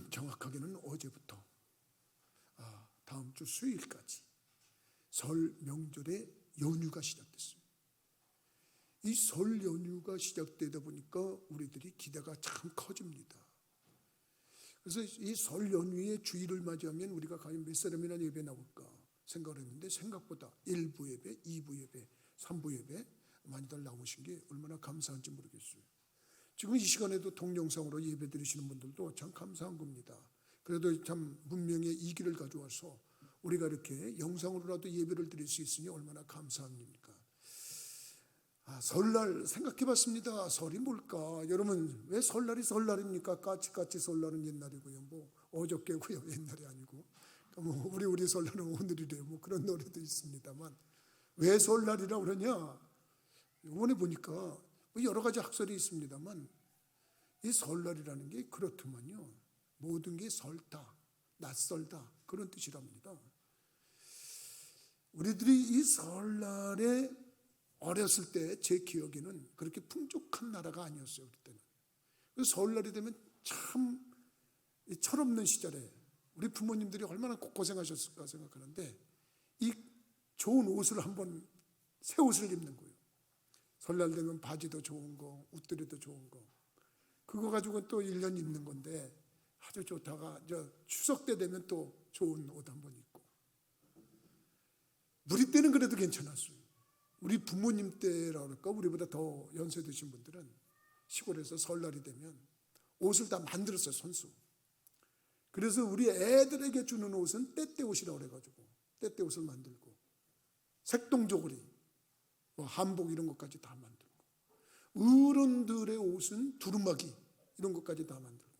정확하게는 어제부터 다음 주 수요일까지 설 명절의 연휴가 시작됐어요. 이 설 연휴가 시작되다 보니까 우리들이 기대가 참 커집니다. 그래서 이 설 연휴의 주일을 맞이하면 우리가 과연 몇 사람이나 예배 나올까 생각을 했는데 생각보다 1부 예배, 2부 예배, 3부 예배 많이들 나오신 게 얼마나 감사한지 모르겠어요. 지금 이 시간에도 동영상으로 예배 드리시는 분들도 참 감사한 겁니다. 그래도 참 문명의 이기를 가져와서 우리가 이렇게 영상으로라도 예배를 드릴 수 있으니 얼마나 감사합니까? 설날 생각해 봤습니다. 설이 뭘까? 여러분, 왜 설날이 설날입니까? 까치까치 설날은 옛날이고요. 뭐 어저께고요. 옛날이 아니고. 뭐 우리 설날은 오늘이래요. 뭐 그런 노래도 있습니다만 왜 설날이라고 그러냐? 이번에 보니까 뭐 여러 가지 학설이 있습니다만 이 설날이라는 게 그렇더만요. 모든 게 설다, 낯설다 그런 뜻이랍니다. 우리들이 이 설날에 어렸을 때 제 기억에는 그렇게 풍족한 나라가 아니었어요. 그때는. 그래서 설날이 되면 참 철없는 시절에 우리 부모님들이 얼마나 고생하셨을까 생각하는데 이 좋은 옷을 한번 새 옷을 입는 거예요. 설날 되면 바지도 좋은 거, 옷들이도 좋은 거. 그거 가지고 또 1년 입는 건데 아주 좋다가 추석 때 되면 또 좋은 옷 한번 입고. 우리 때는 그래도 괜찮았어요. 우리 부모님 때라 그럴까 우리보다 더 연세 드신 분들은 시골에서 설날이 되면 옷을 다 만들었어요. 손수. 그래서 우리 애들에게 주는 옷은 때때 옷이라고 그래가지고 때때 옷을 만들고 색동저고리 뭐 한복 이런 것까지 다 만들고 어른들의 옷은 두루마기 이런 것까지 다 만들고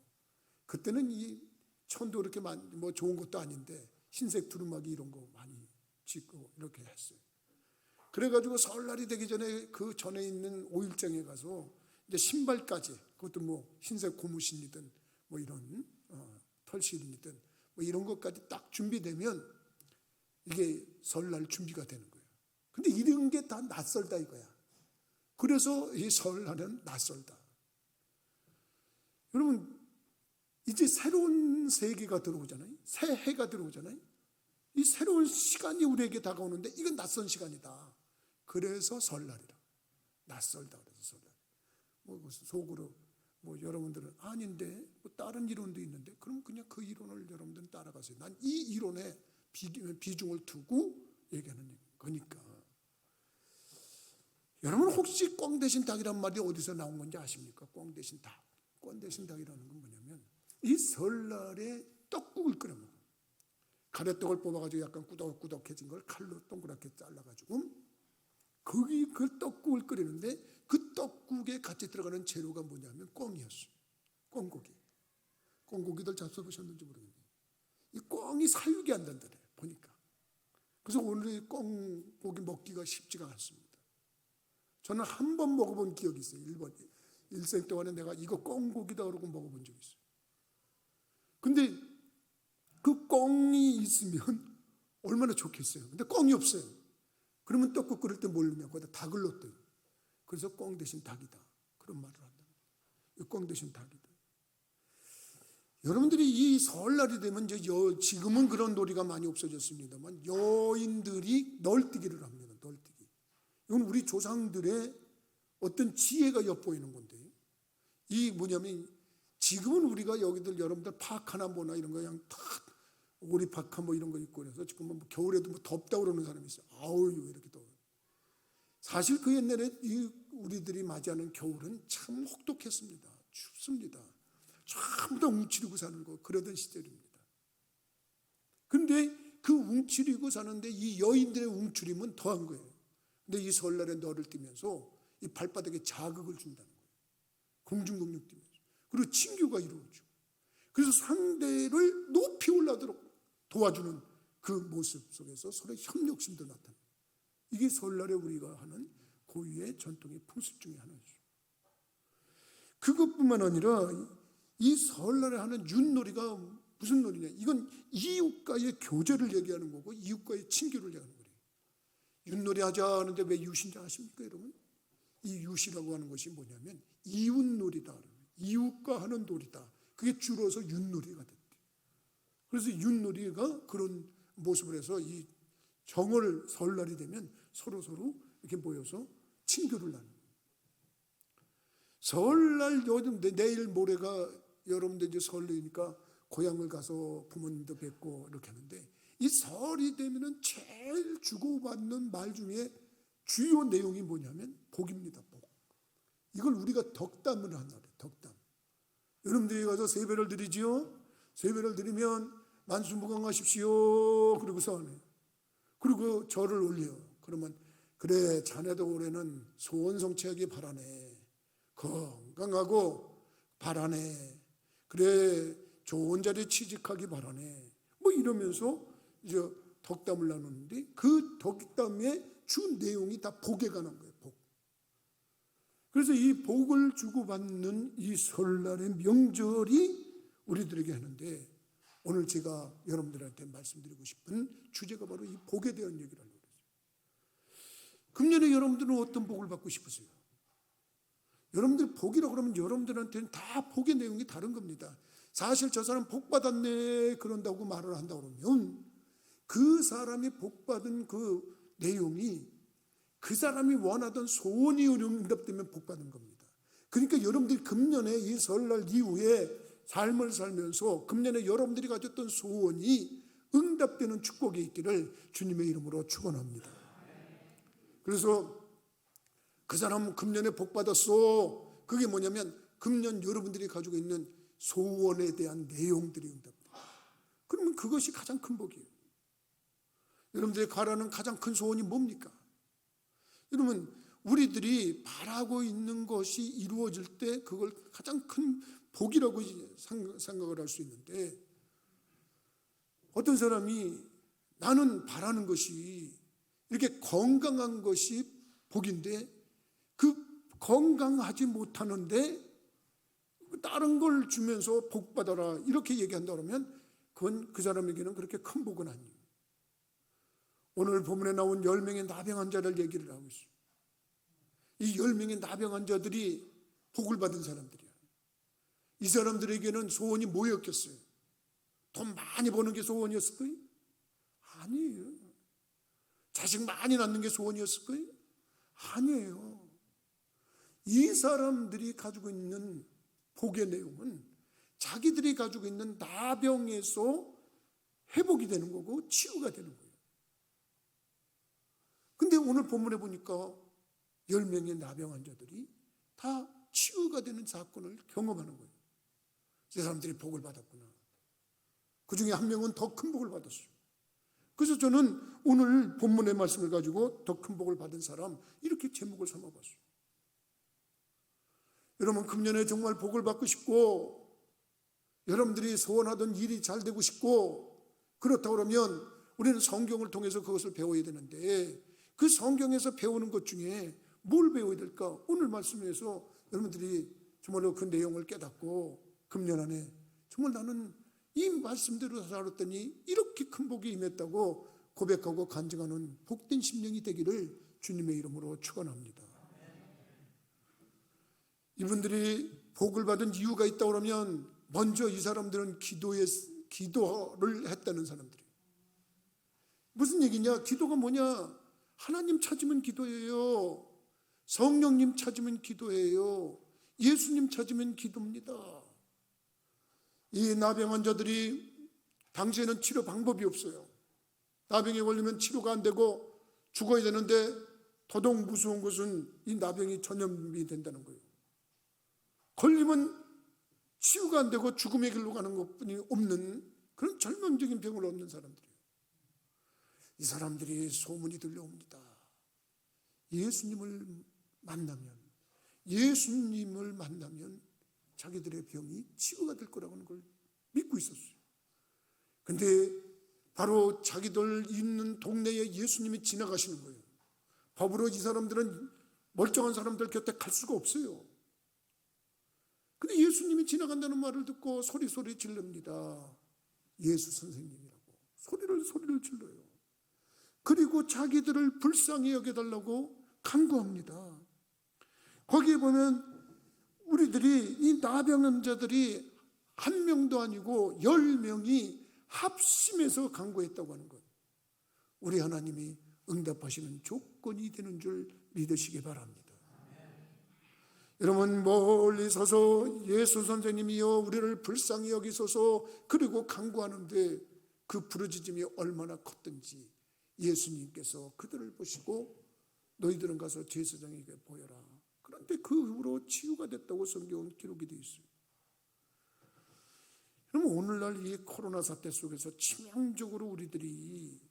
그때는 이 천도 그렇게 뭐 좋은 것도 아닌데 흰색 두루마기 이런 거 많이 짓고 이렇게 했어요. 그래가지고 설날이 되기 전에 그 전에 있는 5일장에 가서 이제 신발까지 그것도 뭐 흰색 고무신이든 뭐 이런 털실이든 뭐 이런 것까지 딱 준비되면 이게 설날 준비가 되는 거예요. 근데 이런 게 다 낯설다 이거야. 그래서 이 설날은 낯설다. 여러분 이제 새로운 세계가 들어오잖아요. 새 해가 들어오잖아요. 이 새로운 시간이 우리에게 다가오는데 이건 낯선 시간이다. 그래서 설날이라. 낯설다 그래서 설날. 뭐 속으로 뭐 여러분들은 아닌데 뭐 다른 이론도 있는데 그럼 그냥 그 이론을 여러분들은 따라가세요. 난 이 이론에 비중을 두고 얘기하는 거니까. 여러분 혹시 꽝 대신 닭이란 말이 어디서 나온 건지 아십니까? 꽝 대신 닭. 꽝 대신 닭이라는 건 뭐냐면 이 설날에 떡국을 끓여 먹어요. 가래떡을 뽑아가지고 약간 꾸덕꾸덕해진 걸 칼로 동그랗게 잘라가지고 그 떡국을 끓이는데 그 떡국에 같이 들어가는 재료가 뭐냐면 꿩이었어요. 꿩고기. 꿩고기들 잡숴보셨는지 모르겠네요. 이 꿩이 사육이 안 된다래 보니까. 그래서 오늘 꿩고기 먹기가 쉽지가 않습니다. 저는 한 번 먹어본 기억이 있어요. 일생 동안에 내가 이거 꿩고기다 그러고 먹어본 적이 있어요. 근데 그 꿩이 있으면 얼마나 좋겠어요. 근데 꿩이 없어요. 그러면 떡국 끓일 때 뭘 넣냐고 거기다 닭을 넣었대요. 그래서 꿩 대신 닭이다. 그런 말을 한다. 꿩 대신 닭이다. 여러분들이 이 설날이 되면 지금은 그런 놀이가 많이 없어졌습니다만 여인들이 널뛰기를 합니다. 널뛰기. 이건 우리 조상들의 어떤 지혜가 엿보이는 건데 이 뭐냐면 지금은 우리가 여기들 여러분들 파카나 뭐나 이런 거 그냥 다 오리파카 뭐 이런 거 입고 그래서 지금 뭐 겨울에도 뭐 덥다 그러는 사람이 있어요. 아우 왜 이렇게 더워. 사실 그 옛날에 우리들이 맞이하는 겨울은 참 혹독했습니다. 춥습니다. 전부 다 웅치리고 사는 거 그러던 시절입니다. 그런데 그 웅치리고 사는데 이 여인들의 웅치림은 더한 거예요. 근데 이 설날에 너를 띄면서 이 발바닥에 자극을 준다는 거예요. 공중공력 띄면서. 그리고 친교가 이루어지고. 그래서 상대를 높이 올라도록 도와주는 그 모습 속에서 서로 협력심도 나타나요. 이게 설날에 우리가 하는 고유의 전통의 풍습 중에 하나죠. 그것뿐만 아니라 이 설날에 하는 윷놀이가 무슨 놀이냐? 이건 이웃과의 교제를 얘기하는 거고 이웃과의 친교를 얘기하는 거예요. 윷놀이 하자 하는데 왜 윷인지 아십니까 여러분? 이 윷이라고 하는 것이 뭐냐면 이웃놀이다. 이웃과 하는 놀이다. 그게 줄어서 윷놀이가 됐대. 그래서 윷놀이가 그런 모습을 해서 이 정월 설날이 되면 서로 이렇게 모여서 친교를 하는 거예요. 설날 요즘 내일 모레가 여러분들 이제 설이니까 고향을 가서 부모님도 뵙고 이렇게 하는데, 이 설이 되면은 제일 주고받는 말 중에 주요 내용이 뭐냐면 복입니다. 복. 이걸 우리가 덕담을 한다래. 덕담. 여러분들이 가서 세배를 드리지요. 세배를 드리면 만수무강하십시오. 그리고서 하네. 그리고 절을 올려. 그러면 그래, 자네도 올해는 소원 성취하기 바라네. 건강하고 바라네. 그래, 좋은 자리에 취직하기 바라네. 뭐 이러면서 이제 덕담을 나누는데, 그 덕담의 주 내용이 다 복에 관한 거예요. 복. 그래서 이 복을 주고받는 이 설날의 명절이 우리들에게 하는데, 오늘 제가 여러분들한테 말씀드리고 싶은 주제가 바로 이 복에 대한 얘기를 하려고 그랬어요. 금년에 여러분들은 어떤 복을 받고 싶으세요? 여러분들 복이라고 그러면 여러분들한테는 다 복의 내용이 다른 겁니다. 사실 저 사람 복 받았네 그런다고 말을 한다 그러면 그 사람이 복 받은 그 내용이 그 사람이 원하던 소원이 응답되면 복 받은 겁니다. 그러니까 여러분들이 금년에 이 설날 이후에 삶을 살면서 금년에 여러분들이 가졌던 소원이 응답되는 축복이 있기를 주님의 이름으로 축원합니다. 그래서 그 사람은 금년에 복 받았어. 그게 뭐냐면 금년 여러분들이 가지고 있는 소원에 대한 내용들이 응답돼요. 그러면 그것이 가장 큰 복이에요. 여러분들이 바라는 가장 큰 소원이 뭡니까? 여러분, 우리들이 바라고 있는 것이 이루어질 때 그걸 가장 큰 복이라고 생각을 할 수 있는데, 어떤 사람이 나는 바라는 것이 이렇게 건강한 것이 복인데 그 건강하지 못하는데 다른 걸 주면서 복 받아라 이렇게 얘기한다 그러면 그건 그 사람에게는 그렇게 큰 복은 아니에요. 오늘 본문에 나온 10명의 나병 환자를 얘기를 하고 있어요. 이 10명의 나병 환자들이 복을 받은 사람들이야. 이 사람들에게는 소원이 뭐였겠어요? 돈 많이 버는 게 소원이었을 거예요? 아니에요. 자식 많이 낳는 게 소원이었을 거예요? 아니에요. 이 사람들이 가지고 있는 복의 내용은 자기들이 가지고 있는 나병에서 회복이 되는 거고 치유가 되는 거예요. 근데 오늘 본문에 보니까 10명의 나병 환자들이 다 치유가 되는 사건을 경험하는 거예요. 이 사람들이 복을 받았구나. 그 중에 한 명은 더 큰 복을 받았어요. 그래서 저는 오늘 본문의 말씀을 가지고 더 큰 복을 받은 사람 이렇게 제목을 삼아봤어요. 여러분, 금년에 정말 복을 받고 싶고 여러분들이 소원하던 일이 잘 되고 싶고 그렇다고 그러면 우리는 성경을 통해서 그것을 배워야 되는데, 그 성경에서 배우는 것 중에 뭘 배워야 될까? 오늘 말씀에서 여러분들이 정말로 그 내용을 깨닫고 금년 안에 정말 나는 이 말씀대로 살았더니 이렇게 큰 복이 임했다고 고백하고 간증하는 복된 심령이 되기를 주님의 이름으로 축원합니다. 이분들이 복을 받은 이유가 있다고 그러면 먼저 이 사람들은 기도를 했다는 사람들이에요. 무슨 얘기냐? 기도가 뭐냐? 하나님 찾으면 기도예요. 성령님 찾으면 기도예요. 예수님 찾으면 기도입니다. 이 나병 환자들이 당시에는 치료 방법이 없어요. 나병에 걸리면 치료가 안 되고 죽어야 되는데 더더욱 무서운 것은 이 나병이 전염이 된다는 거예요. 걸리면 치유가 안 되고 죽음의 길로 가는 것뿐이 없는 그런 절망적인 병을 얻는 사람들이에요. 이 사람들이 소문이 들려옵니다. 예수님을 만나면 자기들의 병이 치유가 될 거라는 걸 믿고 있었어요. 근데 바로 자기들 있는 동네에 예수님이 지나가시는 거예요. 법으로 이 사람들은 멀쩡한 사람들 곁에 갈 수가 없어요. 근데 예수님이 지나간다는 말을 듣고 소리 질릅니다. 예수 선생님이라고 소리를 질러요. 그리고 자기들을 불쌍히 여겨달라고 간구합니다. 거기에 보면 우리들이 이 나병 환자들이 한 명도 아니고 10명이 합심해서 간구했다고 하는 것. 우리 하나님이 응답하시는 조건이 되는 줄 믿으시기 바랍니다. 여러분, 멀리 서서 예수 선생님이여 우리를 불쌍히 여기소서 그리고 간구하는데 그 부르짖음이 얼마나 컸든지 예수님께서 그들을 보시고 너희들은 가서 제사장에게 보여라. 그런데 그 후로 치유가 됐다고 성경은 기록이 되어 있어요. 그럼 오늘날 이 코로나 사태 속에서 치명적으로 우리들이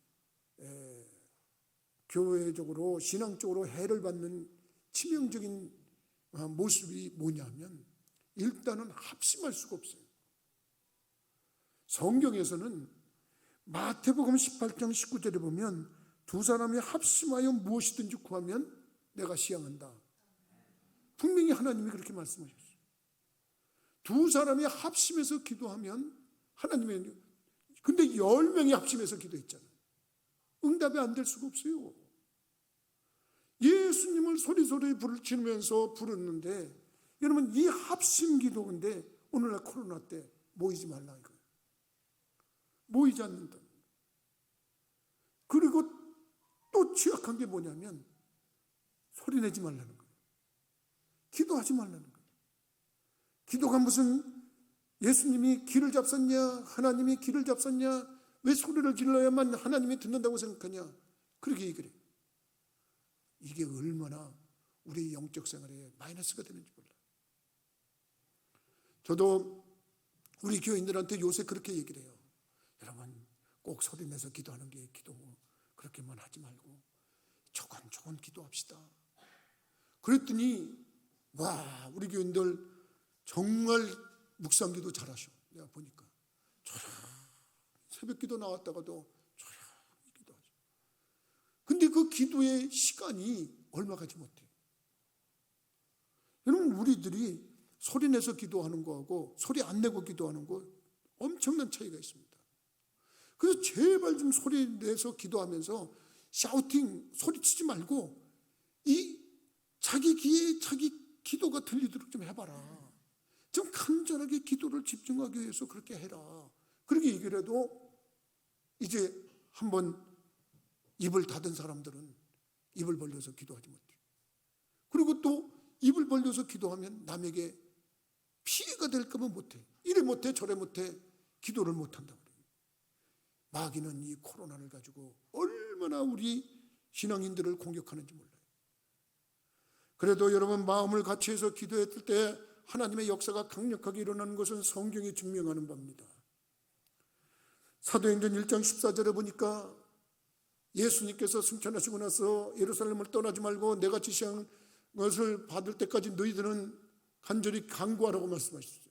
교회적으로 신앙적으로 해를 받는 치명적인 모습이 뭐냐면 일단은 합심할 수가 없어요. 성경에서는 마태복음 18장 19절에 보면 두 사람이 합심하여 무엇이든지 구하면 내가 시행한다. 분명히 하나님이 그렇게 말씀하셨어요. 두 사람이 합심해서 기도하면 하나님의, 근데 10명이 합심해서 기도했잖아요. 응답이 안 될 수가 없어요. 예수님을 소리소리 부르치면서 부르는데 여러분 이 합심 기도인데 오늘날 코로나 때 모이지 말라 이거예요. 모이지 않는다. 그리고 또 취약한 게 뭐냐면 소리내지 말라는 거예요. 기도하지 말라는 거예요. 기도가 무슨 예수님이 길을 잡섰냐, 하나님이 길을 잡섰냐, 왜 소리를 질러야만 하나님이 듣는다고 생각하냐, 그렇게 얘기를 해요. 이게 얼마나 우리 영적 생활에 마이너스가 되는지 몰라요. 저도 우리 교인들한테 요새 그렇게 얘기를 해요. 여러분 꼭 소리내서 기도하는 게 기도 그렇게만 하지 말고 조곤조곤 기도합시다. 그랬더니 와 우리 교인들 정말 묵상기도 잘하셔. 내가 보니까 새벽 기도 나왔다가도 조용히 기도하죠. 근데 그 기도의 시간이 얼마 가지 못해요. 여러분 우리들이 소리내서 기도하는 거하고 소리 안 내고 기도하는 거 엄청난 차이가 있습니다. 그래서 제발 좀 소리내서 기도하면서 샤우팅 소리치지 말고 이 자기 귀에 자기 기도가 들리도록 좀 해봐라. 좀 간절하게 기도를 집중하기 위해서 그렇게 해라. 그렇게 얘기를 해도 이제 한번 입을 닫은 사람들은 입을 벌려서 기도하지 못해요. 그리고 또 입을 벌려서 기도하면 남에게 피해가 될까 봐 못해. 이래 못해 저래 못해 기도를 못한다고 그래요. 마귀는 이 코로나를 가지고 얼마나 우리 신앙인들을 공격하는지 몰라요. 그래도 여러분 마음을 같이 해서 기도했을 때 하나님의 역사가 강력하게 일어나는 것은 성경이 증명하는 바입니다. 사도행전 1장 14절에 보니까 예수님께서 승천하시고 나서 예루살렘을 떠나지 말고 내가 지시한 것을 받을 때까지 너희들은 간절히 간구하라고 말씀하셨어요.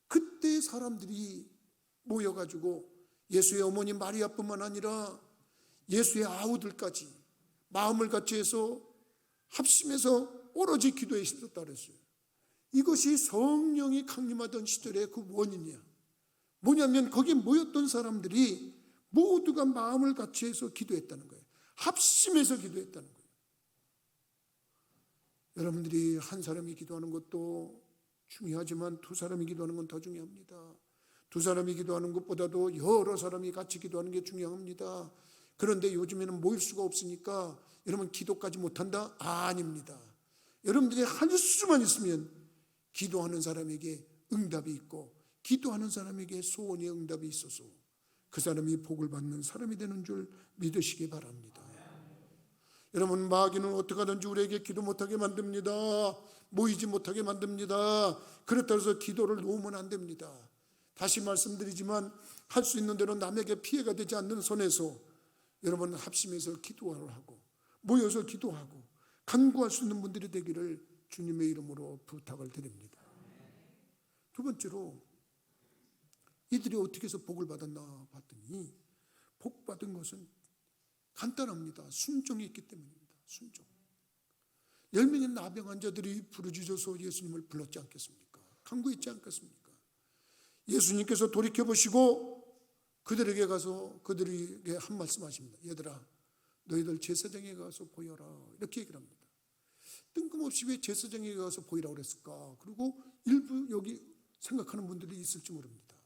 그때 사람들이 모여가지고 예수의 어머니 마리아뿐만 아니라 예수의 아우들까지 마음을 같이 해서 합심해서 오로지 기도에 있었다 그랬어요. 이것이 성령이 강림하던 시절의 그 원인이야. 뭐냐면 거기에 모였던 사람들이 모두가 마음을 같이 해서 기도했다는 거예요. 합심해서 기도했다는 거예요. 여러분들이 한 사람이 기도하는 것도 중요하지만 두 사람이 기도하는 건 더 중요합니다. 두 사람이 기도하는 것보다도 여러 사람이 같이 기도하는 게 중요합니다. 그런데 요즘에는 모일 수가 없으니까 여러분 기도까지 못한다? 아닙니다. 여러분들이 할 수만 있으면 기도하는 사람에게 응답이 있고 기도하는 사람에게 소원의 응답이 있어서 그 사람이 복을 받는 사람이 되는 줄 믿으시기 바랍니다. 여러분 마귀는 어떻게 하든지 우리에게 기도 못하게 만듭니다. 모이지 못하게 만듭니다. 그렇다고 해서 기도를 놓으면 안 됩니다. 다시 말씀드리지만 할 수 있는 대로 남에게 피해가 되지 않는 선에서 여러분 합심해서 기도를 하고 모여서 기도하고 간구할 수 있는 분들이 되기를 주님의 이름으로 부탁을 드립니다. 두 번째로 이들이 어떻게 해서 복을 받았나 봤더니 복 받은 것은 간단합니다. 순종이 있기 때문입니다. 순종. 10명의 나병 환자들이 부르짖어서 예수님을 불렀지 않겠습니까? 간구했지 않겠습니까? 예수님께서 돌이켜보시고 그들에게 가서 그들에게 한 말씀 하십니다. 얘들아 너희들 제사장에 가서 보여라. 이렇게 얘기를 합니다. 뜬금없이 왜 제사장에 가서 보이라고 그랬을까? 그리고 일부 여기 생각하는 분들이 있을지 모릅니다.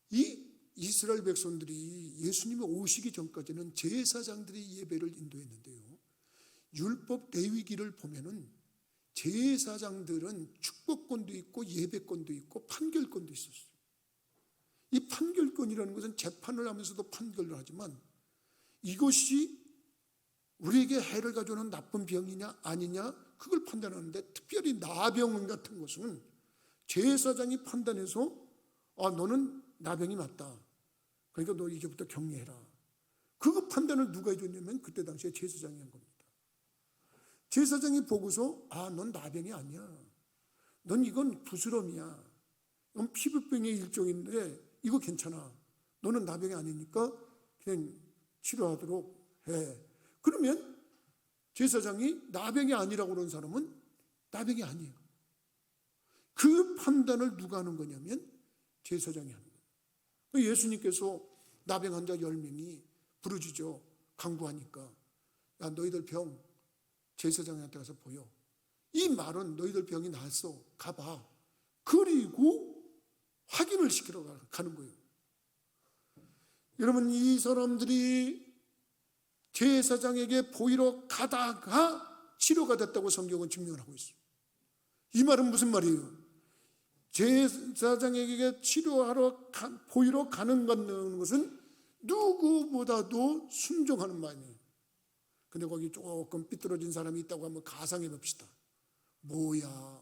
이 이스라엘 백성들이 예수님이 오시기 전까지는 제사장들이 예배를 인도했는데요, 율법 레위기를 보면은 제사장들은 축복권도 있고 예배권도 있고 판결권도 있었어요. 이 판결권이라는 것은 재판을 하면서도 판결을 하지만 이것이 우리에게 해를 가져오는 나쁜 병이냐 아니냐 그걸 판단하는데, 특별히 나병 같은 것은 제사장이 판단해서 너는 나병이 맞다, 그러니까 너 이제부터 격리해라, 그거 판단을 누가 해줬냐면 그때 당시에 제사장이 한 겁니다. 제사장이 보고서 넌 나병이 아니야, 넌 이건 부스럼이야, 이건 피부병의 일종인데 이거 괜찮아, 너는 나병이 아니니까 그냥 치료하도록 해. 그러면 제사장이 나병이 아니라고 그러는 사람은 나병이 아니에요. 그 판단을 누가 하는 거냐면 제사장이 하는 거예요. 예수님께서 나병 환자 10명이 부르짖어 간구하니까 야, 너희들 병 제사장한테 가서 보여. 이 말은 너희들 병이 나았어, 가봐. 그리고 확인을 시키러 가는 거예요. 여러분, 이 사람들이 제사장에게 보이러 가다가 치료가 됐다고 성경은 증명을 하고 있어요. 이 말은 무슨 말이에요? 제사장에게 치료하러 보이러 가는 것은 누구보다도 순종하는 마음이에요. 근데 거기 조금 삐뚤어진 사람이 있다고 한번 가상해 봅시다. 뭐야,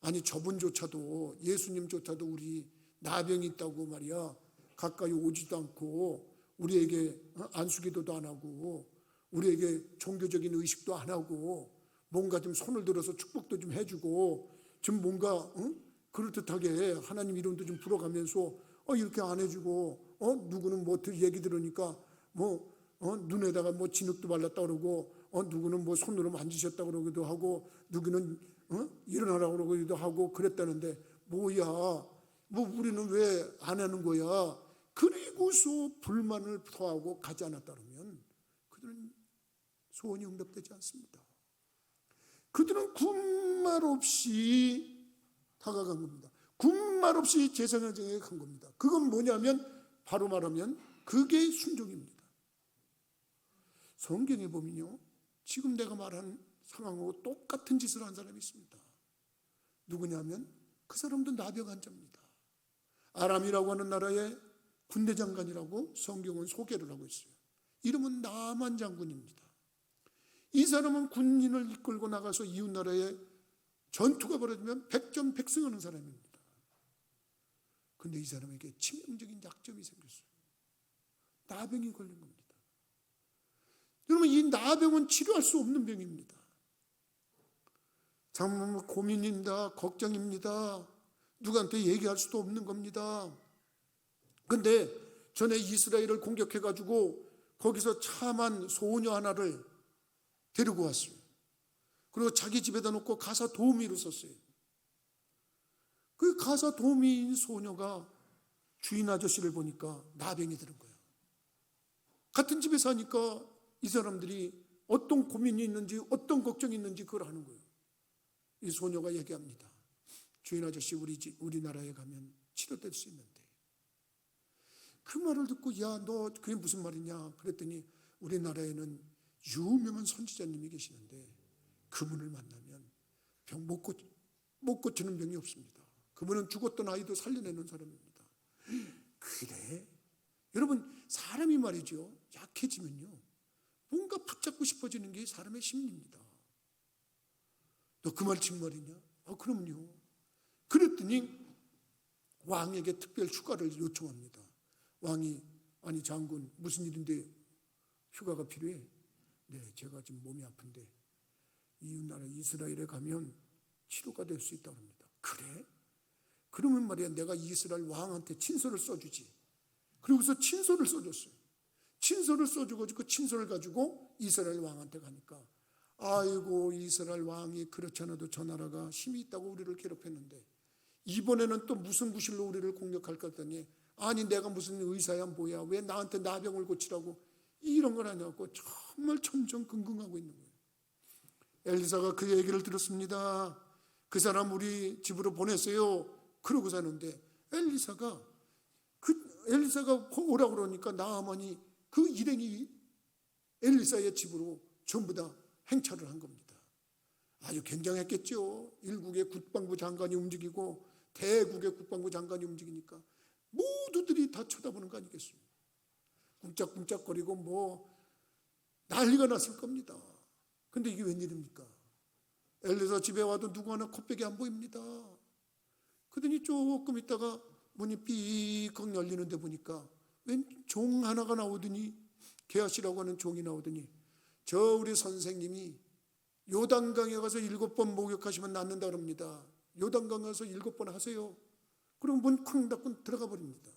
아니 저분조차도, 예수님조차도 우리 나병이 있다고 말이야 가까이 오지도 않고 우리에게 안수기도도 안 하고 우리에게 종교적인 의식도 안 하고 뭔가 좀 손을 들어서 축복도 좀 해주고 좀 뭔가 그럴듯하게 하나님 이름도 좀 불어가면서 이렇게 안 해주고 누구는 뭐 얘기 들으니까 눈에다가 뭐 진흙도 발랐다 그러고 누구는 뭐 손으로 만지셨다 그러기도 하고 누구는 일어나라고 그러기도 하고 그랬다는데, 뭐야, 뭐 우리는 왜 안 하는 거야? 그리고서 불만을 토하고 가지 않았다 그러면 그들은 소원이 응답되지 않습니다. 그들은 군말 없이 다가간 겁니다. 군말 없이 제사장에게 간 겁니다. 그건 뭐냐면 바로 말하면 그게 순종입니다. 성경에 보면요, 지금 내가 말한 상황하고 똑같은 짓을 한 사람이 있습니다. 누구냐면 그 사람도 나병 환자입니다. 아람이라고 하는 나라의 군대 장관이라고 성경은 소개를 하고 있어요. 이름은 나만 장군입니다. 이 사람은 군인을 이끌고 나가서 이웃나라에 전투가 벌어지면 백전백승하는 사람입니다. 그런데 이 사람에게 치명적인 약점이 생겼어요. 나병이 걸린 겁니다. 여러분, 이 나병은 치료할 수 없는 병입니다. 정말 고민입니다. 걱정입니다. 누구한테 얘기할 수도 없는 겁니다. 그런데 전에 이스라엘을 공격해가지고 거기서 참한 소녀 하나를 데리고 왔어요. 그리고 자기 집에다 놓고 가사 도우미로 썼어요. 그 가사 도우미인 소녀가 주인 아저씨를 보니까 나병이 드는 거예요. 같은 집에 사니까 이 사람들이 어떤 고민이 있는지 어떤 걱정이 있는지 그걸 아는 거예요. 이 소녀가 얘기합니다. 주인 아저씨, 우리나라에 가면 치료될 수 있는데. 그 말을 듣고 야, 너 그게 무슨 말이냐 그랬더니 우리나라에는 유명한 선지자님이 계시는데 그분을 만나면 병 못 고치는 병이 없습니다. 그분은 죽었던 아이도 살려내는 사람입니다. 그래? 여러분, 사람이 말이죠, 약해지면요 뭔가 붙잡고 싶어지는 게 사람의 심리입니다. 너 그 말 정말이냐? 그럼요. 그랬더니 왕에게 특별 휴가를 요청합니다. 왕이, 아니 장군, 무슨 일인데 휴가가 필요해? 네, 제가 지금 몸이 아픈데 이웃나라 이스라엘에 가면 치료가 될 수 있다고 합니다. 그래? 그러면 말이야, 내가 이스라엘 왕한테 친서를 써주지. 그리고서 친서를 써줬어요. 친서를 써주고 그 친서를 가지고 이스라엘 왕한테 가니까, 아이고, 이스라엘 왕이 그렇지 않아도 저 나라가 힘이 있다고 우리를 괴롭혔는데 이번에는 또 무슨 구실로 우리를 공격할까 했더니, 아니 내가 무슨 의사야 뭐야, 왜 나한테 나병을 고치라고 이런 걸 하냐고 정말 천정긍긍하고 있는 거예요. 엘리사가 그 얘기를 들었습니다. 그 사람 우리 집으로 보냈어요. 그러고 사는데 엘리사가 오라고 그러니까 나아만이 그 일행이 엘리사의 집으로 전부 다 행차를 한 겁니다. 아주 굉장했겠죠. 일국의 국방부 장관이 움직이고 대국의 국방부 장관이 움직이니까 모두들이 다 쳐다보는 거 아니겠습니까? 꿍짝꿍짝거리고 뭐 난리가 났을 겁니다. 근데 이게 웬일입니까? 엘리사 집에 와도 누구 하나 코빼기 안 보입니다. 그러더니 조금 있다가 문이 삐걱 열리는데 보니까 웬 종 하나가 나오더니, 게하시라고 하는 종이 나오더니, 저 우리 선생님이 요단강에 가서 7번 목욕하시면 낫는다 그럽니다. 요단강 가서 7번 하세요. 그럼 문 쾅 닫고 들어가 버립니다.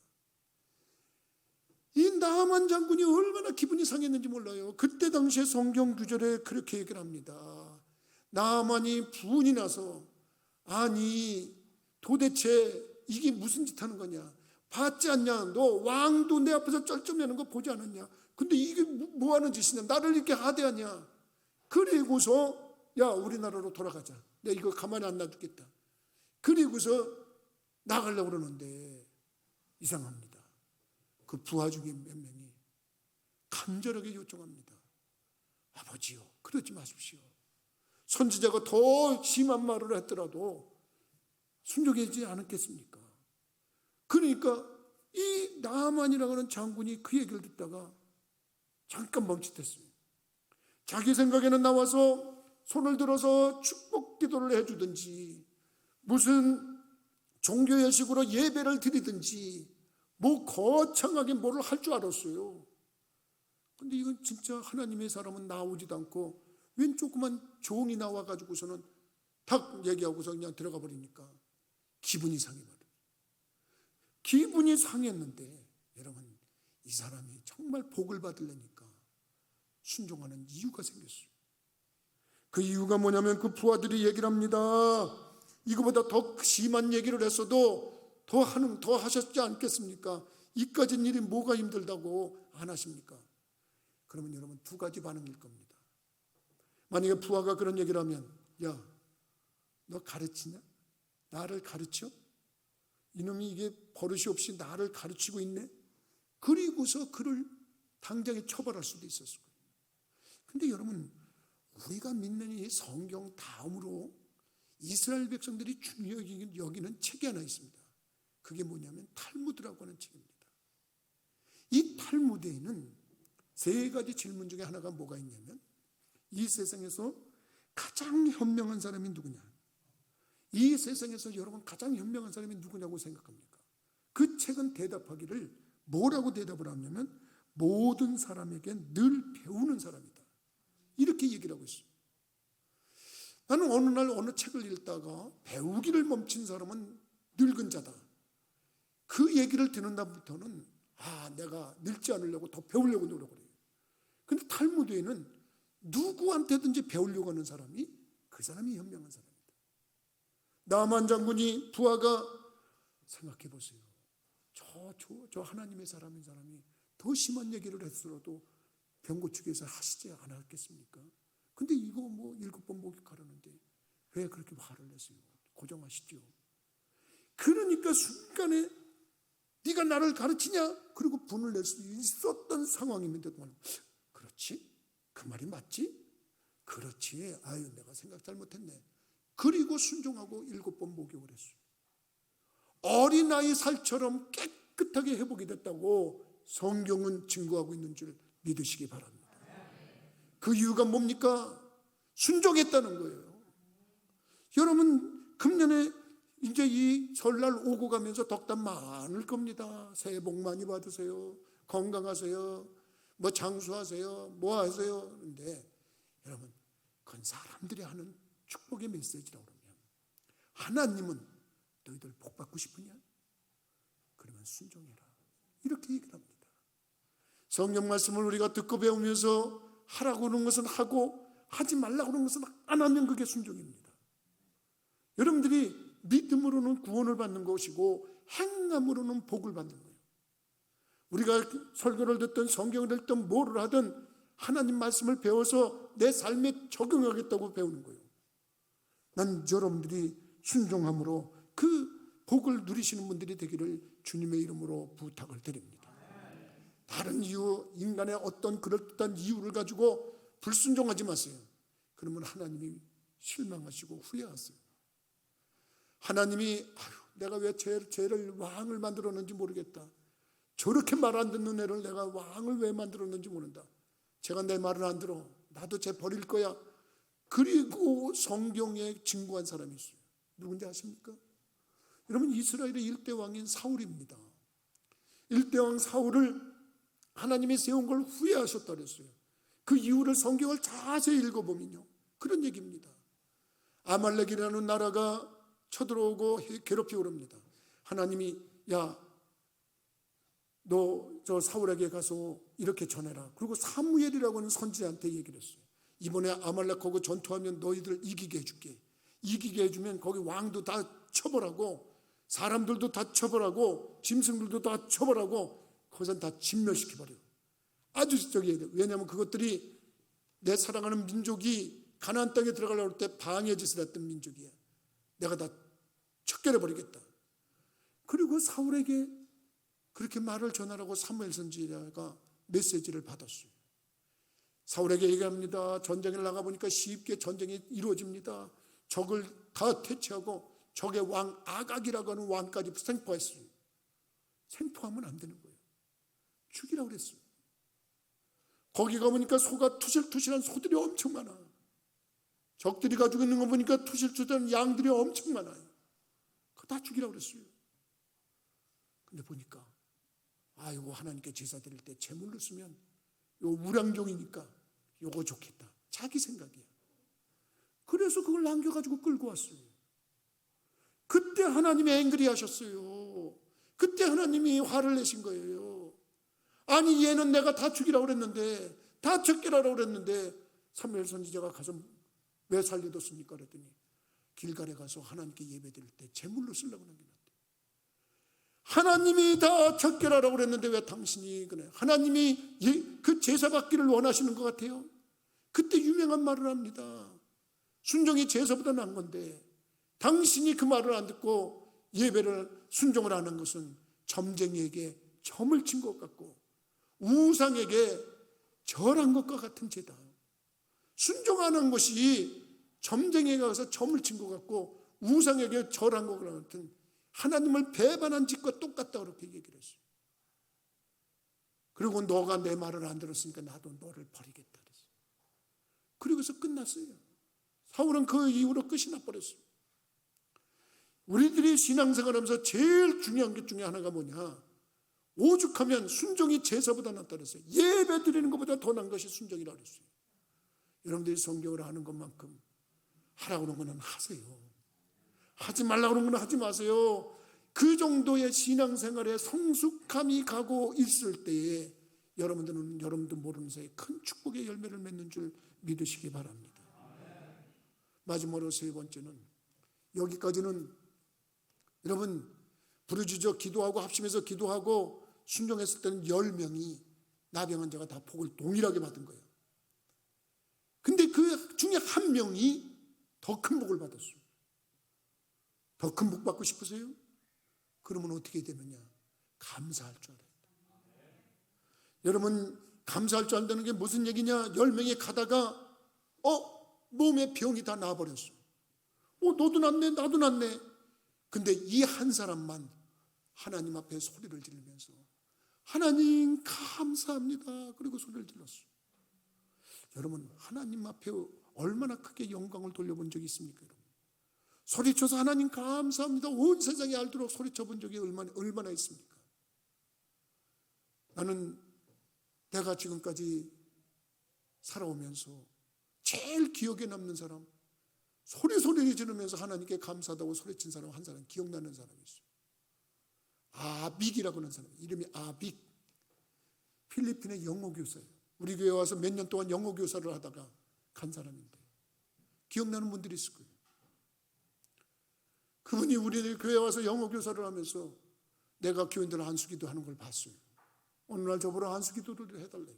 이 나만 장군이 얼마나 기분이 상했는지 몰라요. 그때 당시에 성경 구절에 그렇게 얘기를 합니다. 나만이 분이 나서, 아니 도대체 이게 무슨 짓 하는 거냐, 봤지 않냐, 너 왕도 내 앞에서 쩔쩔매는 거 보지 않았냐, 근데 이게 뭐 하는 짓이냐, 나를 이렇게 하대하냐. 그리고서 야 우리나라로 돌아가자, 내가 이거 가만히 안 놔두겠다. 그리고서 나가려고 그러는데 이상합니다. 그 부하 중에 몇 명이 간절하게 요청합니다. 아버지요, 그러지 마십시오. 선지자가 더 심한 말을 했더라도 순종하지 않았겠습니까? 그러니까 이 나아만이라고 하는 장군이 그 얘기를 듣다가 잠깐 멈칫했어요. 자기 생각에는 나와서 손을 들어서 축복 기도를 해주든지, 무슨 종교 예식으로 예배를 드리든지, 뭐 거창하게 뭐를 할 줄 알았어요. 근데 이건 진짜 하나님의 사람은 나오지도 않고 웬 조그만 종이 나와가지고서는 탁 얘기하고서 그냥 들어가 버리니까 기분이 상해버려요. 기분이 상했는데 여러분, 이 사람이 정말 복을 받으려니까 순종하는 이유가 생겼어요. 그 이유가 뭐냐면 그 부하들이 얘기를 합니다. 이거보다 더 심한 얘기를 했어도 더 하셨지 않겠습니까? 이까진 일이 뭐가 힘들다고 안 하십니까? 그러면 여러분 두 가지 반응일 겁니다. 만약에 부하가 그런 얘기를 하면, 야, 너 가르치냐? 나를 가르쳐? 이놈이 이게 버릇이 없이 나를 가르치고 있네? 그리고서 그를 당장에 처벌할 수도 있었을 거예요. 근데 여러분, 우리가 믿는 이 성경 다음으로 이스라엘 백성들이 중요하게 여기는 책이 하나 있습니다. 그게 뭐냐면 탈무드라고 하는 책입니다. 이 탈무드에는 세 가지 질문 중에 하나가 뭐가 있냐면, 이 세상에서 가장 현명한 사람이 누구냐? 이 세상에서 여러분 가장 현명한 사람이 누구냐고 생각합니까? 그 책은 대답하기를 뭐라고 대답을 하냐면, 모든 사람에게 늘 배우는 사람이다, 이렇게 얘기를 하고 있어요. 나는 어느 날 어느 책을 읽다가 배우기를 멈춘 사람은 늙은 자다, 그 얘기를 듣는 날부터는 내가 늙지 않으려고 더 배우려고 노력을 해요. 근데 탈무드에는 누구한테든지 배우려고 하는 사람이, 그 사람이 현명한 사람이다. 나만 장군이, 부하가 생각해 보세요. 저 하나님의 사람인 사람이 더 심한 얘기를 했어도 병고축에서 하시지 않았겠습니까? 근데 이거 뭐 7번 목욕하라는데 왜 그렇게 화를 내세요? 고정하시죠. 그러니까 순간에 네가 나를 가르치냐? 그리고 분을 낼 수 있었던 상황임에도 그렇지? 그 말이 맞지? 그렇지. 아유, 내가 생각 잘못했네. 그리고 순종하고 7번 목욕을 했어요. 어린아이 살처럼 깨끗하게 회복이 됐다고 성경은 증거하고 있는 줄 믿으시기 바랍니다. 그 이유가 뭡니까? 순종했다는 거예요. 여러분, 금년에 이제 이 설날 오고 가면서 덕담 많을 겁니다. 새해 복 많이 받으세요. 건강하세요. 뭐 장수하세요. 뭐 하세요. 그런데 여러분, 그건 사람들이 하는 축복의 메시지라고 그러면, 하나님은 너희들 복 받고 싶으냐? 그러면 순종해라, 이렇게 얘기를 합니다. 성경 말씀을 우리가 듣고 배우면서 하라고 하는 것은 하고, 하지 말라고 하는 것은 안 하면 그게 순종입니다. 여러분들이 믿음으로는 구원을 받는 것이고 행함으로는 복을 받는 거예요. 우리가 설교를 듣든 성경을 읽든 뭐를 하든 하나님 말씀을 배워서 내 삶에 적용하겠다고 배우는 거예요. 난 여러분들이 순종함으로 그 복을 누리시는 분들이 되기를 주님의 이름으로 부탁을 드립니다. 다른 이유, 인간의 어떤 그럴듯한 이유를 가지고 불순종하지 마세요. 그러면 하나님이 실망하시고 후회하세요. 하나님이 내가 왜 쟤를 왕을 만들었는지 모르겠다. 저렇게 말 안 듣는 애를 내가 왕을 왜 만들었는지 모른다. 제가 내 말을 안 들어. 나도 쟤 버릴 거야. 그리고 성경에 증거한 사람이 있어요. 누군지 아십니까? 여러분, 이스라엘의 일대 왕인 사울입니다. 일대 왕 사울을 하나님이 세운 걸 후회하셨다 그랬어요. 그 이유를 성경을 자세히 읽어보면요, 그런 얘기입니다. 아말렉이라는 나라가 쳐들어오고 괴롭히고 그럽니다. 하나님이 야, 너 저 사울에게 가서 이렇게 전해라. 그리고 사무엘이라고 하는 선지자한테 얘기를 했어요. 이번에 아말렉하고 전투하면 너희들 이기게 해줄게. 이기게 해주면 거기 왕도 다 처벌하고 사람들도 다 처벌하고 짐승들도 다 처벌하고 거기선 다 진멸시켜버려. 아주 저기, 왜냐하면 그것들이 내 사랑하는 민족이 가나안 땅에 들어가려고 할 때 방해짓을 했던 민족이야. 내가 다 척결해버리겠다. 그리고 사울에게 그렇게 말을 전하라고 사무엘 선지자가 메시지를 받았어요. 사울에게 얘기합니다. 전쟁에 나가보니까 쉽게 전쟁이 이루어집니다. 적을 다 퇴치하고 적의 왕 아각이라고 하는 왕까지 생포했어요. 생포하면 안 되는 거예요. 죽이라고 그랬어요. 거기 가보니까 소가 투실투실한 소들이 엄청 많아. 적들이 가지고 있는 거 보니까 투실투실한 양들이 엄청 많아요. 그거 다 죽이라고 그랬어요. 근데 보니까 이거 하나님께 제사 드릴 때 제물로 쓰면 요 우량종이니까 요거 좋겠다. 자기 생각이야. 그래서 그걸 남겨가지고 끌고 왔어요. 그때 하나님이 앵그리 하셨어요. 그때 하나님이 화를 내신 거예요. 아니, 얘는 내가 다 죽이라고 그랬는데, 다 척결하라고 그랬는데 사무엘 선지자가 가서 왜 살려뒀습니까? 그랬더니 길갈에 가서 하나님께 예배드릴 때 제물로 쓰려고 남겨놨대. 하나님이 다 척결하라고 그랬는데 왜 당신이 그래? 하나님이 그 제사 받기를 원하시는 것 같아요. 그때 유명한 말을 합니다. 순종이 제사보다 나은 건데 당신이 그 말을 안 듣고 예배를 순종을 하는 것은 점쟁이에게 점을 친 것 같고 우상에게 절한 것과 같은 죄다. 순종하는 것이 점쟁이에 가서 점을 친 것 같고 우상에게 절한 것과 같은, 하나님을 배반한 짓과 똑같다, 그렇게 얘기를 했어요. 그리고 너가 내 말을 안 들었으니까 나도 너를 버리겠다 그랬어요. 그리고서 끝났어요. 사울은 그 이후로 끝이 나버렸어요. 우리들이 신앙생활하면서 제일 중요한 것 중에 하나가 뭐냐? 오죽하면 순종이 제사보다 낫다 그랬어요. 예배 드리는 것보다 더 나은 것이 순종이라고 그랬어요. 여러분들이 성경을 하는 것만큼 하라고 하는 거는 하세요. 하지 말라고 하는 건 하지 마세요. 그 정도의 신앙생활에 성숙함이 가고 있을 때에 여러분들은 여러분도 모르는 사이에 큰 축복의 열매를 맺는 줄 믿으시기 바랍니다. 마지막으로 세 번째는, 여기까지는 여러분 부르짖어 기도하고 합심해서 기도하고 순종했을 때는 10명이 나병한 자가 다 복을 동일하게 받은 거예요. 근데 그 중에 한 명이 더 큰 복을 받았어요. 더 큰 복 받고 싶으세요? 그러면 어떻게 되느냐? 감사할 줄 알아야 돼요. 여러분, 감사할 줄 안다는 게 무슨 얘기냐? 10명이 가다가 몸에 병이 다 나아버렸어. 너도 낫네, 나도 낫네. 근데 이 한 사람만 하나님 앞에 소리를 지르면서 하나님 감사합니다, 그리고 소리를 질렀어요. 여러분, 하나님 앞에 얼마나 크게 영광을 돌려본 적이 있습니까? 여러분, 소리쳐서 하나님 감사합니다 온 세상이 알도록 소리쳐 본 적이 얼마나 있습니까? 나는 내가 지금까지 살아오면서 제일 기억에 남는 사람, 소리 지르면서 하나님께 감사하다고 소리친 사람 한 사람 기억나는 사람이 있어요. 아빅이라고 하는 사람, 이름이 아빅. 필리핀의 영어교사예요. 우리 교회 와서 몇 년 동안 영어교사를 하다가 간 사람인데 기억나는 분들이 있을 거예요. 그분이 우리 교회 와서 영어교사를 하면서 내가 교인들 안수기도 하는 걸 봤어요. 어느 날 저보러 안수기도를 해달래요.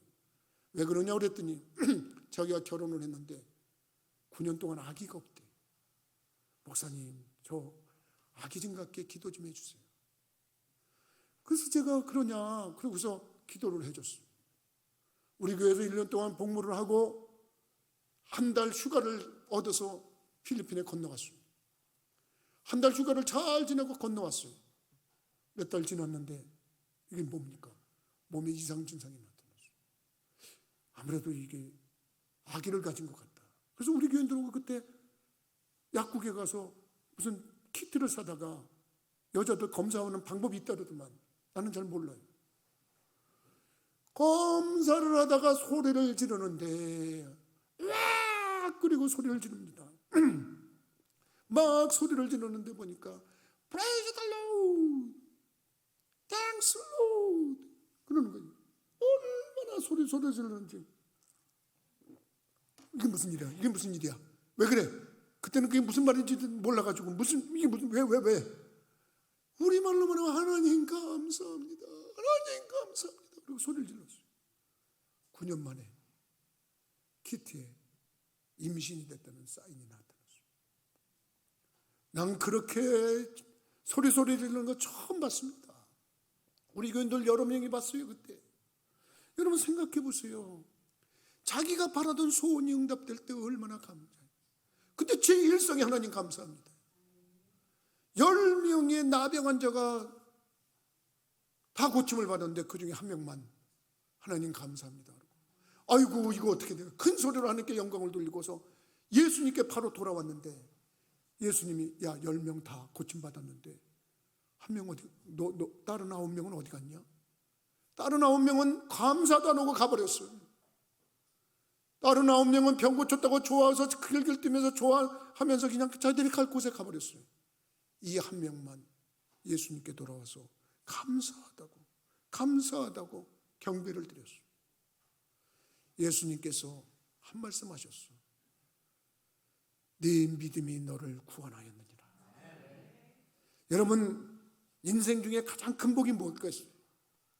왜 그러냐고 그랬더니 자기가 결혼을 했는데 9년 동안 아기가 없대. 목사님, 저 아기 좀 갖게 기도 좀 해주세요. 그래서 제가 그러냐, 그러고서 기도를 해줬어요. 우리 교회에서 1년 동안 복무를 하고 한 달 휴가를 얻어서 필리핀에 건너갔습니다. 한 달 휴가를 잘 지내고 건너왔어요. 몇 달 지났는데 이게 뭡니까? 몸에 이상 증상이 나타났어요. 아무래도 이게 아기를 가진 것 같다. 그래서 우리 교인들하고 그때 약국에 가서 무슨 키트를 사다가 여자들 검사하는 방법이 있다 그러더만 나는 잘 몰라요. 검사를 하다가 소리를 지르는데 으악 그리고 소리를 지릅니다. 막 소리를 지르는데 보니까 Praise the Lord, Thanks Lord 그러는 거예요. 얼마나 소리 지르는지. 이게 무슨 일이야? 이게 무슨 일이야? 왜 그래? 그때는 그게 무슨 말인지 몰라가지고 이게 무슨 왜? 우리말로만 하면 하나님 감사합니다. 하나님 감사합니다. 그리고 소리를 질렀어요. 9년 만에 키트에 임신이 됐다는 사인이 나타났어요. 난 그렇게 소리 지르는 거 처음 봤습니다. 우리 교인들 여러 명이 봤어요 그때. 여러분 생각해 보세요. 자기가 바라던 소원이 응답될 때 얼마나 감사해요. 그때 제 일성에 하나님 감사합니다. 10명의 나병 환자가 다 고침을 받았는데 그중에 한 명만 하나님 감사합니다. 아이고 이거 어떻게 돼요? 큰 소리로 하나님께 영광을 돌리고서 예수님께 바로 돌아왔는데 예수님이 야 10명 다 고침 받았는데 한 명 어디 너 다른 9명은 어디 갔냐? 다른 9명은 감사도 안 하고 가버렸어요. 다른 9명은 병 고쳤다고 좋아서 길길 뛰면서 좋아하면서 그냥 자기들이 갈 곳에 가버렸어요. 이 한 명만 예수님께 돌아와서 감사하다고 경배를 드렸어요. 예수님께서 한 말씀 하셨어요. 네 믿음이 너를 구원하였느니라. 여러분 인생 중에 가장 큰 복이 뭘까요?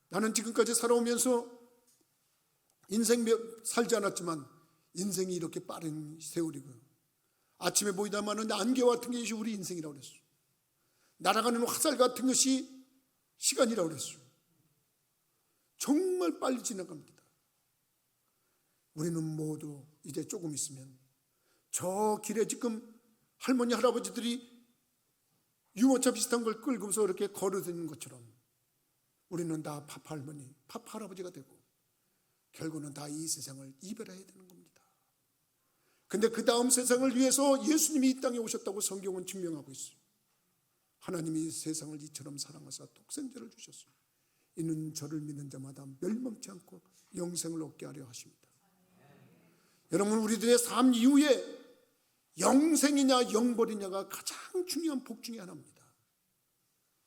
나는 지금까지 살아오면서 인생 살지 않았지만 인생이 이렇게 빠른 세월이고요. 아침에 보이다마는 안개 같은 것이 우리 인생이라고 그랬어요. 날아가는 화살 같은 것이 시간이라고 그랬어요. 정말 빨리 지나갑니다. 우리는 모두 이제 조금 있으면 저 길에 지금 할머니 할아버지들이 유모차 비슷한 걸 끌고서 이렇게 걸어다니는 것처럼 우리는 다 파파 할머니 파파 할아버지가 되고 결국은 다 이 세상을 이별해야 되는 겁니다. 근데 그 다음 세상을 위해서 예수님이 이 땅에 오셨다고 성경은 증명하고 있어요. 하나님이 세상을 이처럼 사랑하사 독생자를 주셨어요. 이는 저를 믿는 자마다 멸망치 않고 영생을 얻게 하려 하십니다. 여러분 우리들의 삶 이후에 영생이냐 영벌이냐가 가장 중요한 복 중에 하나입니다.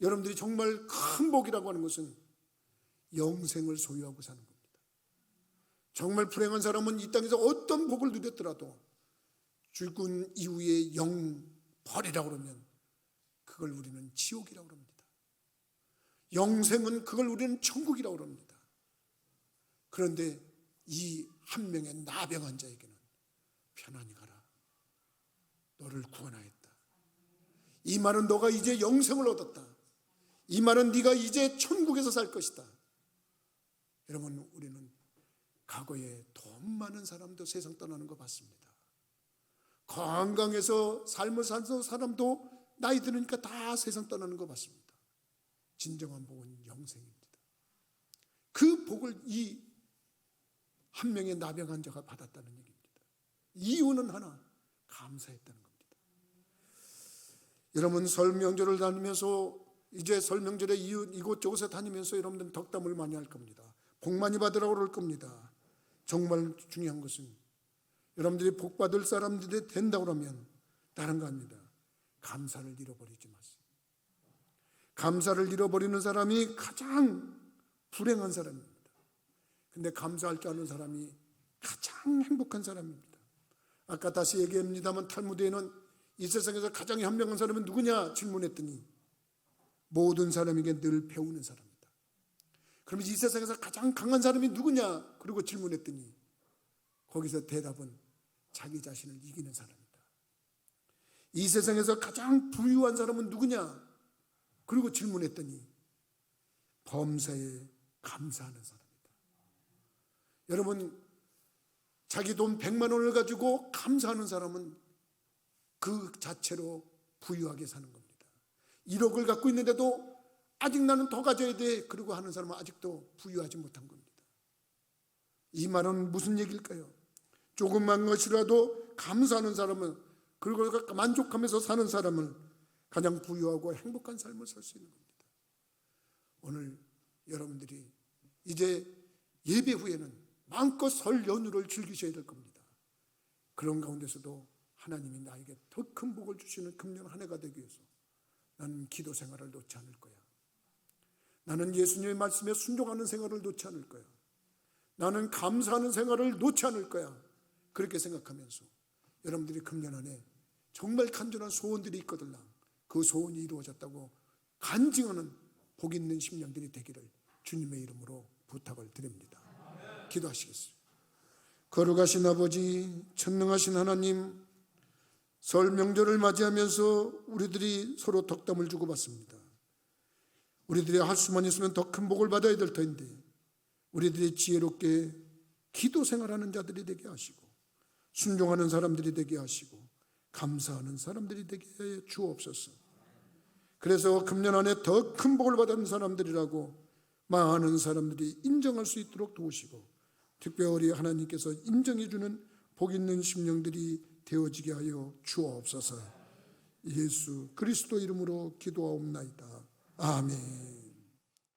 여러분들이 정말 큰 복이라고 하는 것은 영생을 소유하고 사는 겁니다. 정말 불행한 사람은 이 땅에서 어떤 복을 누렸더라도 죽은 이후에 영벌이라고 그러면 그걸 우리는 지옥이라고 합니다. 영생은 그걸 우리는 천국이라고 합니다. 그런데 이 한 명의 나병 환자에게는 편안히 가라. 너를 구원하였다. 이 말은 너가 이제 영생을 얻었다. 이 말은 네가 이제 천국에서 살 것이다. 여러분 우리는 과거에 돈 많은 사람도 세상 떠나는 거 봤습니다. 건강해서 삶을 사는 사람도 나이 들으니까 다 세상 떠나는 거 봤습니다. 진정한 복은 영생입니다. 그 복을 이 한 명의 나병 환자가 받았다는 얘기입니다. 이유는 하나, 감사했다는 겁니다. 여러분 설 명절을 다니면서 이제 설 명절에 이곳저곳에 다니면서 여러분들은 덕담을 많이 할 겁니다. 복 많이 받으라고 그럴 겁니다. 정말 중요한 것은 여러분들이 복 받을 사람들이 된다고 하면 다른 거 아닙니다. 감사를 잃어버리지 마세요. 감사를 잃어버리는 사람이 가장 불행한 사람입니다. 근데 감사할 줄 아는 사람이 가장 행복한 사람입니다. 아까 다시 얘기합니다만 탈무드에는 이 세상에서 가장 현명한 사람은 누구냐 질문했더니 모든 사람에게 늘 배우는 사람이다. 그러면 이 세상에서 가장 강한 사람이 누구냐 그리고 질문했더니 거기서 대답은 자기 자신을 이기는 사람이다. 이 세상에서 가장 부유한 사람은 누구냐? 그리고 질문했더니 범사에 감사하는 사람이다. 여러분, 자기 돈 100만 원을 가지고 감사하는 사람은 그 자체로 부유하게 사는 겁니다. 1억을 갖고 있는데도 아직 나는 더 가져야 돼, 그러고 하는 사람은 아직도 부유하지 못한 겁니다. 이 말은 무슨 얘기일까요? 조그만 것이라도 감사하는 사람은, 그리고 만족하면서 사는 사람은 가장 부유하고 행복한 삶을 살 수 있는 겁니다. 오늘 여러분들이 이제 예배 후에는 마음껏 설 연휴를 즐기셔야 될 겁니다. 그런 가운데서도 하나님이 나에게 더 큰 복을 주시는 금년 한 해가 되기 위해서 나는 기도 생활을 놓지 않을 거야. 나는 예수님의 말씀에 순종하는 생활을 놓지 않을 거야. 나는 감사하는 생활을 놓지 않을 거야. 그렇게 생각하면서 여러분들이 금년 안에 정말 간절한 소원들이 있거든요. 그 소원이 이루어졌다고 간증하는 복 있는 심령들이 되기를 주님의 이름으로 부탁을 드립니다. 기도하시겠습니다. 거룩하신 아버지, 전능하신 하나님, 설 명절을 맞이하면서 우리들이 서로 덕담을 주고받습니다. 우리들이 할 수만 있으면 더 큰 복을 받아야 될 텐데 우리들이 지혜롭게 기도 생활하는 자들이 되게 하시고 순종하는 사람들이 되게 하시고 감사하는 사람들이 되게 해 주옵소서. 그래서 금년 안에 더 큰 복을 받은 사람들이라고 많은 사람들이 인정할 수 있도록 도우시고 특별히 하나님께서 인정해 주는 복 있는 심령들이 되어지게 하여 주옵소서. 예수 그리스도 이름으로 기도하옵나이다. 아멘.